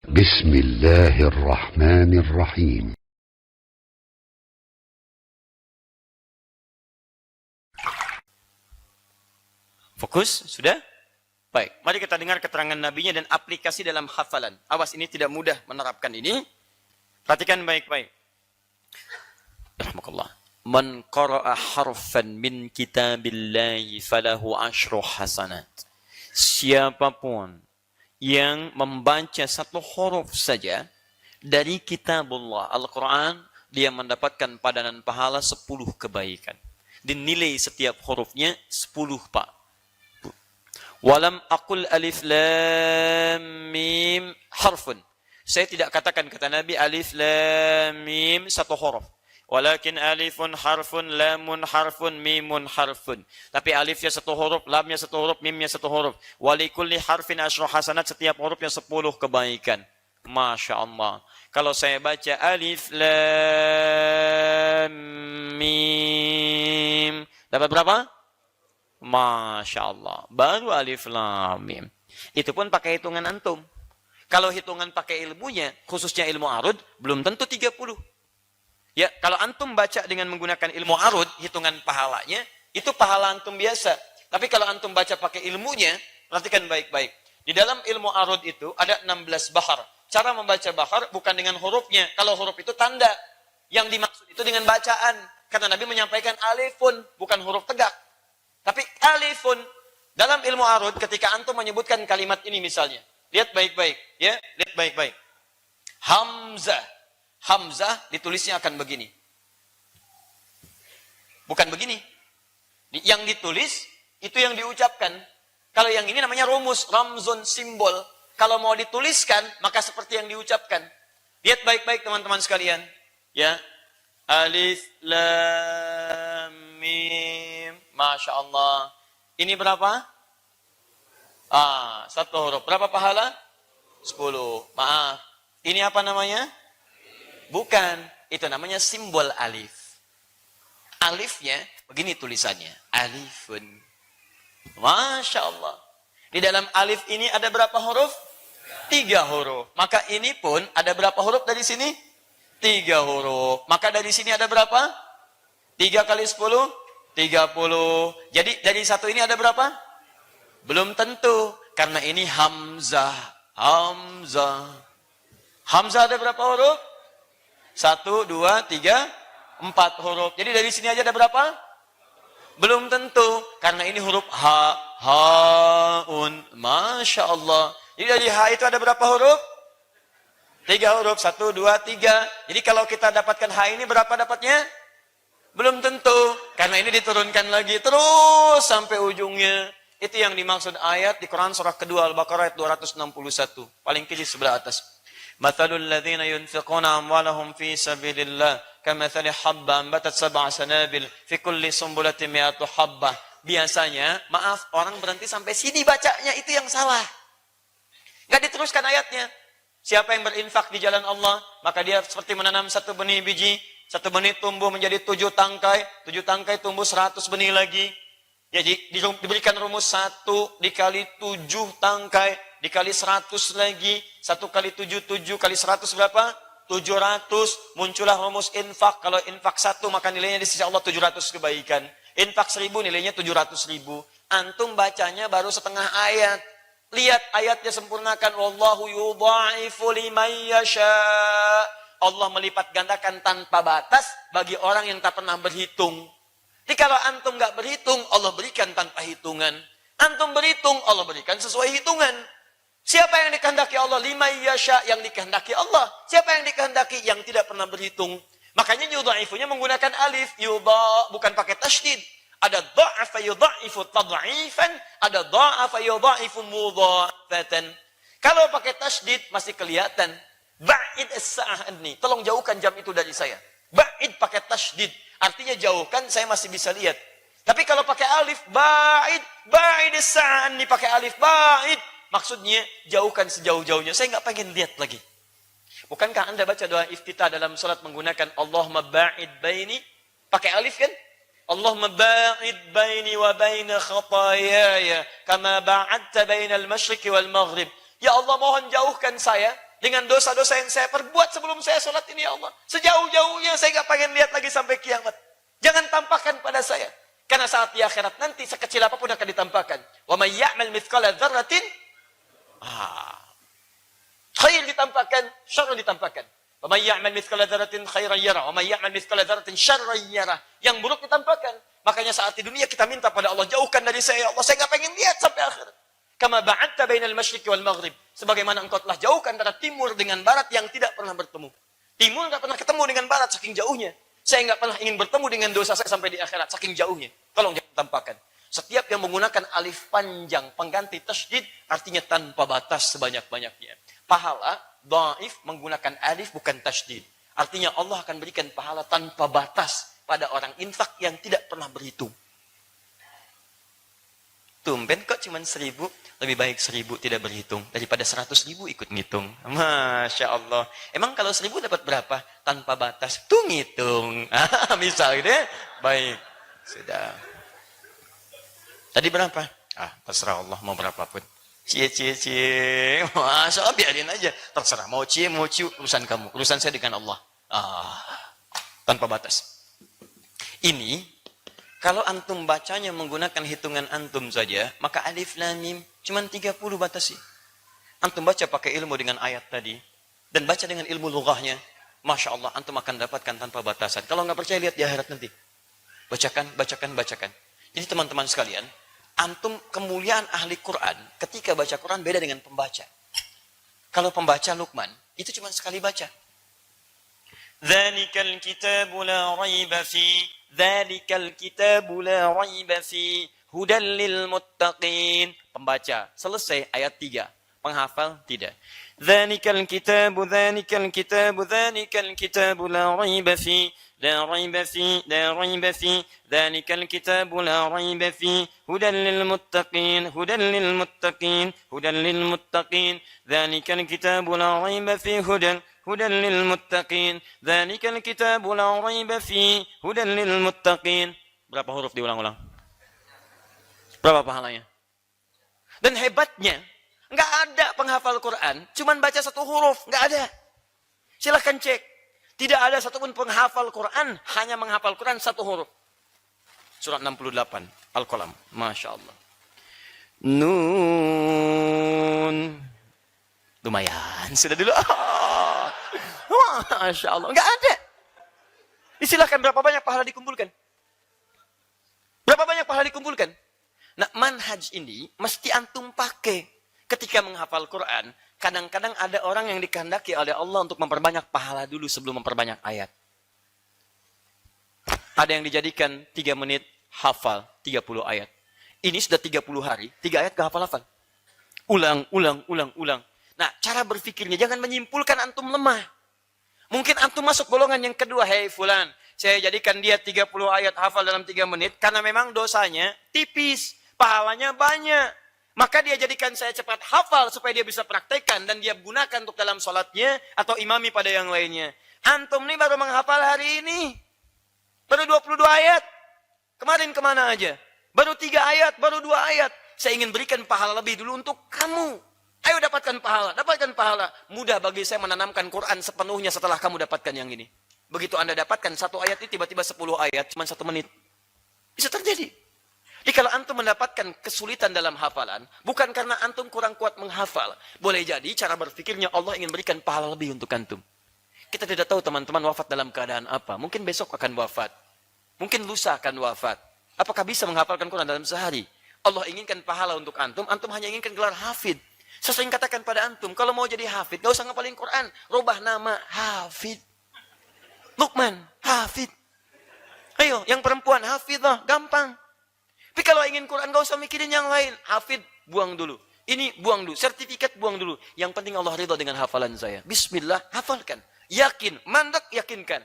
بسم الله الرحمن الرحيم. Fokus? Sudah? Baik, mari kita dengar keterangan nabinya dan aplikasi dalam hafalan. Awas, ini tidak mudah menerapkan ini. Perhatikan baik-baik. Rahmatullah. Man qara'a harfan min kitabillahi falahu asyru hasanat. Siapapun yang membaca satu huruf saja dari kitabullah, Al-Quran, dia mendapatkan padanan pahala 10 kebaikan. Dinilai setiap hurufnya 10, Pak. Walam aqul alif lam mim harfun. Saya tidak katakan, kata Nabi, alif lam mim satu huruf. Walakin alifun harfun, lamun harfun, mimun harfun. Tapi alifnya satu huruf, lamnya satu huruf, mimnya satu huruf. Walikulli harfin asyru hasanat, setiap hurufnya 10 kebaikan. Masya Allah. Kalau saya baca alif lam mim, dapat berapa? Masya Allah. Baru alif lam mim. Itu pun pakai hitungan antum. Kalau hitungan pakai ilmunya, khususnya ilmu arud, belum tentu 30. Ya, kalau antum baca dengan menggunakan ilmu arud, hitungan pahalanya, itu pahala antum biasa. Tapi kalau antum baca pakai ilmunya, perhatikan baik-baik. Di dalam ilmu arud itu ada 16 bahar. Cara membaca bahar bukan dengan hurufnya. Kalau huruf itu tanda. Yang dimaksud itu dengan bacaan. Karena Nabi menyampaikan alifun, bukan huruf tegak. Tapi alifun, dalam ilmu arud, ketika antum menyebutkan kalimat ini misalnya. Lihat baik-baik. Ya, lihat baik-baik. Hamzah. Hamzah ditulisnya akan begini. Bukan begini. Yang ditulis, itu yang diucapkan. Kalau yang ini namanya rumus, ramzun, simbol. Kalau mau dituliskan, maka seperti yang diucapkan. Lihat baik-baik teman-teman sekalian. Ya. Alif, lam, mim. Masya Allah. Ini berapa? Satu huruf. Berapa pahala? 10. Maaf. Ini apa namanya? Bukan, itu namanya simbol alif. Alifnya, begini tulisannya. Alifun. Masya Allah. Di dalam alif ini ada berapa huruf? 3 huruf. Maka ini pun ada berapa huruf dari sini? 3 huruf. Maka dari sini ada berapa? 3 kali 10? 30. Jadi dari satu ini ada berapa? Belum tentu. Karena ini hamzah. Hamzah. Hamzah ada berapa huruf? 1, 2, 3, 4 huruf. Jadi dari sini aja ada berapa? Belum tentu. Karena ini huruf ha, haun. Masya Allah. Jadi dari ha itu ada berapa huruf? 3 huruf. 1, 2, 3. Jadi kalau kita dapatkan ha ini berapa dapatnya? Belum tentu. Karena ini diturunkan lagi terus sampai ujungnya. Itu yang dimaksud ayat di Quran surah kedua Al-Baqarah ayat 261. Paling kiri sebelah atas. Mathalul ladzina yunfiquna amwalahum fi sabilillah kamathali habba ambatat sab'a sanabil fi kulli sumbulatin mi'atu habbah. Biasanya, maaf, orang berhenti sampai sini bacanya, itu yang salah. Enggak diteruskan ayatnya. Siapa yang berinfak di jalan Allah, maka dia seperti menanam satu benih biji, satu benih tumbuh menjadi 7 tangkai, 7 tangkai tumbuh 100 benih lagi. Jadi diberikan rumus 1 dikali 7 tangkai dikali 100 lagi, 1 kali 7, 7 kali 100 berapa? 700. Muncullah rumus infak. Kalau infak 1 maka nilainya di sisi Allah 700 kebaikan. Infak 1000 nilainya 700.000. Antum bacanya baru setengah ayat. Lihat ayatnya, sempurnakan. Wallahu yudha'ifu liman yasha. Allah melipat gandakan tanpa batas bagi orang yang tak pernah berhitung. Jadi kalau antum nggak berhitung, Allah berikan tanpa hitungan. Antum berhitung, Allah berikan sesuai hitungan. Siapa yang dikehendaki Allah? Lima yasha, yang dikehendaki Allah. Siapa yang dikehendaki? Yang tidak pernah berhitung. Makanya yudha'ifunya menggunakan alif. Yudha, bukan pakai tasydid. Ada dha'afa yudha'ifu tad'ifan, ada dha'afa yudha'ifu mudha'afatan. Kalau pakai tasydid masih kelihatan. Ba'id as-sa'ah anni. Tolong jauhkan jam itu dari saya. Ba'id pakai tasydid. Artinya jauhkan, saya masih bisa lihat. Tapi kalau pakai alif, ba'id, ba'id as-sa'ah anni, pakai alif, ba'id. Maksudnya, jauhkan sejauh-jauhnya. Saya nggak pengen lihat lagi. Bukankah Anda baca doa iftitah dalam salat menggunakan Allahumma ba'id baini? Pakai alif kan? Allahumma ba'id baini wa baina khatayaya. Kama ba'adta baina al-masyriqi wal maghrib. Ya Allah, mohon jauhkan saya dengan dosa-dosa yang saya perbuat sebelum saya sholat ini ya Allah. Sejauh-jauhnya saya nggak pengen lihat lagi sampai kiamat. Jangan tampakkan pada saya. Karena saat di akhirat nanti sekecil apapun akan ditampakkan. Wa may ya'mal mithqala dzarratin khair ditampakkan, syarr ditampakkan. Wa may ya'mal mithqala dzarratin khairan yara, wa may ya'mal mithqala dzarratin syarran yara. Yang buruk ditampakkan. Makanya saat di dunia kita minta pada Allah, jauhkan dari saya ya Allah, saya nggak pengen lihat sampai akhirat. Kama ba'adta bainal masyriqi wal maghrib. Sebagaimana engkau telah jauhkan antara timur dengan barat yang tidak pernah bertemu. Timur nggak pernah ketemu dengan barat saking jauhnya. Saya nggak pernah ingin bertemu dengan dosa saya sampai di akhirat saking jauhnya. Tolong jangan tampakkan. Setiap yang menggunakan alif panjang pengganti tasydid artinya tanpa batas sebanyak-banyaknya. Pahala dhaif menggunakan alif bukan tasydid. Artinya Allah akan berikan pahala tanpa batas pada orang infak yang tidak pernah berhitung. Tumben kok cuma 1.000, lebih baik 1.000 tidak berhitung daripada 100.000 ikut ngitung. Masya Allah. Emang kalau 1.000 dapat berapa? Tanpa batas. Tuh ngitung. Misal gitu ya. Baik. Sudah. Tadi berapa? Terserah Allah mau berapapun. Cie. Masya Allah, biarin aja. Terserah mau cie, urusan kamu. Urusan saya dengan Allah. Tanpa batas. Ini kalau antum bacanya menggunakan hitungan antum saja, maka alif lam mim cuma 30 batasi. Antum baca pakai ilmu dengan ayat tadi dan baca dengan ilmu lughahnya, Masya Allah, antum akan dapatkan tanpa batasan. Kalau nggak percaya lihat di akhirat nanti. Bacakan. Jadi teman-teman sekalian, antum kemuliaan ahli Quran ketika baca Quran beda dengan pembaca. Kalau pembaca Luqman itu cuma sekali baca. Dzalikal kitabu la raiba fi Dzalikal kitabu la raiba fi hudal lil muttaqin. Pembaca selesai ayat 3. Penghafal tidak. Dzalikal kitabu la raiba fi Dzalikal kitabu la raiba fi hudal lil muttaqin Dzalikal kitabu la raiba fi هدى للمتقين ذلك الكتاب لا ريب فيه هدى للمتقين. Berapa huruf diulang-ulang? Berapa pahalanya? Dan hebatnya, nggak ada penghafal Quran, cuman baca satu huruf, nggak ada. Silahkan cek. Tidak ada satupun penghafal Quran hanya menghafal Quran satu huruf. Surat 68 Al-Qalam. Masya Allah. Nun. Lumayan, sudah dulu. Masya Allah, nggak ada. Silahkan berapa banyak pahala dikumpulkan? Berapa banyak pahala dikumpulkan? Nah, manhaj ini mesti antum pakai ketika menghafal Quran. Kadang-kadang ada orang yang dikehendaki oleh Allah untuk memperbanyak pahala dulu sebelum memperbanyak ayat. Ada yang dijadikan 3 menit hafal 30 ayat. Ini sudah 30 hari, 3 ayat kehafal-hafal. Ulang. Nah, cara berpikirnya jangan menyimpulkan antum lemah. Mungkin antum masuk golongan yang kedua. Hei fulan, saya jadikan dia 30 ayat hafal dalam 3 menit. Karena memang dosanya tipis, pahalanya banyak. Maka dia jadikan saya cepat hafal supaya dia bisa praktekkan. Dan dia gunakan untuk dalam sholatnya atau imami pada yang lainnya. Antum nih baru menghafal hari ini. Baru 22 ayat. Kemarin kemana aja? Baru 3 ayat, baru 2 ayat. Saya ingin berikan pahala lebih dulu untuk kamu. Ayo dapatkan pahala. Mudah bagi saya menanamkan Quran sepenuhnya setelah kamu dapatkan yang ini. Begitu Anda dapatkan 1 ayat ini tiba-tiba 10 ayat, cuma 1 menit. Bisa terjadi. Jadi kalau antum mendapatkan kesulitan dalam hafalan, bukan karena antum kurang kuat menghafal. Boleh jadi cara berpikirnya Allah ingin berikan pahala lebih untuk antum. Kita tidak tahu teman-teman wafat dalam keadaan apa. Mungkin besok akan wafat. Mungkin lusa akan wafat. Apakah bisa menghafalkan Quran dalam sehari? Allah inginkan pahala untuk antum, antum hanya inginkan gelar hafid. Saya sering katakan pada antum, kalau mau jadi hafid, gak usah ngapalin Quran. Rubah nama Hafid. Luqman, Hafid. Ayo, yang perempuan, Hafidah, gampang. Tapi kalau ingin Quran, gak usah mikirin yang lain. Hafid, buang dulu. Ini buang dulu. Sertifikat buang dulu. Yang penting Allah ridha dengan hafalan saya. Bismillah, hafalkan. Yakin, mandek, yakinkan.